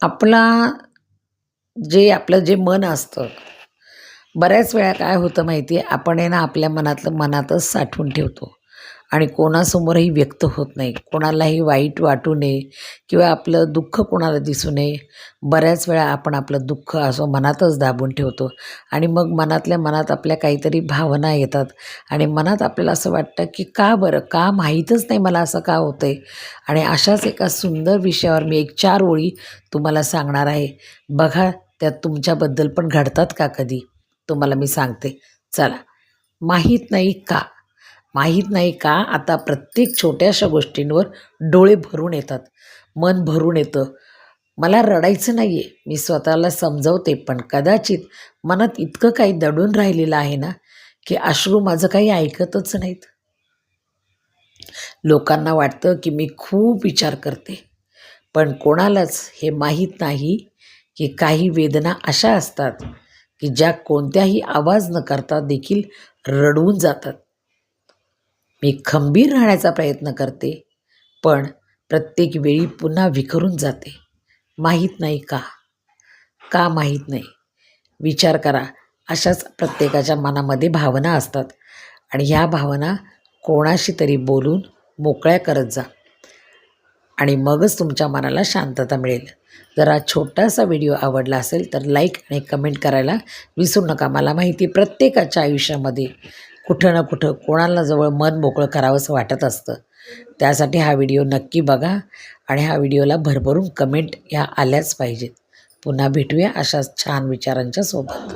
आपला आपलं जे मन असतं, बऱ्याच वेळा काय होतं माहिती आहे, आपण आहे ना आपल्या मनातलं मनातच साठवून ठेवतो आणि कोणासमोरही व्यक्त होत नाही. कोणालाही वाईट वाटू नये किंवा आपलं दुःख कोणाला दिसू नये. बऱ्याच वेळा आपण आपलं दुःख असं मनातच दाबून ठेवतो आणि मग मनातल्या मनात आपल्या काहीतरी भावना येतात आणि मनात आपल्याला असं वाटतं, की का बरं? का माहीतच नाही मला असं का होतंय? आणि अशाच एका सुंदर विषयावर मी एक 4 ओळी तुम्हाला सांगणार आहे. बघा त्यात तुमच्याबद्दल पण घडतात का कधी? तुम्हाला मी सांगते. चला. माहीत नाही का? माहीत नाही का आता प्रत्येक छोट्याशा गोष्टींवर डोळे भरून येतात, मन भरून येतं. मला रडायचं नाही आहे, मी स्वतःला समजवते, पण कदाचित मनात इतकं काही दडून राहिलेलं आहे ना, की अश्रू माझं काही ऐकतच नाहीत. लोकांना वाटतं, की मी खूप विचार करते, पण कोणालाच हे माहीत नाही, की काही वेदना अशा असतात, की ज्या कोणत्याही आवाज न करता देखील रडवून जातात. मी खंबीर राहण्याचा प्रयत्न करते, पण प्रत्येक वेळी पुन्हा विखरून जाते. माहीत नाही का? का माहीत नाही? विचार करा. अशाच प्रत्येकाच्या मनामध्ये भावना असतात आणि ह्या भावना कोणाशी तरी बोलून मोकळ्या करत जा आणि मगच तुमच्या मनाला शांतता मिळेल. जर हा छोटासा व्हिडिओ आवडला असेल तर लाईक आणि कमेंट करायला विसरू नका. मला माहिती आहे प्रत्येकाच्या आयुष्यामध्ये कुठं ना कुठं कोणाला जवळ मन मोकळं करावंसं वाटत असतं. त्यासाठी हा व्हिडिओ नक्की बघा आणि ह्या व्हिडिओला भरभरून कमेंट ह्या आल्याच पाहिजेत. पुन्हा भेटूया अशाच छान विचारांच्या सोबत.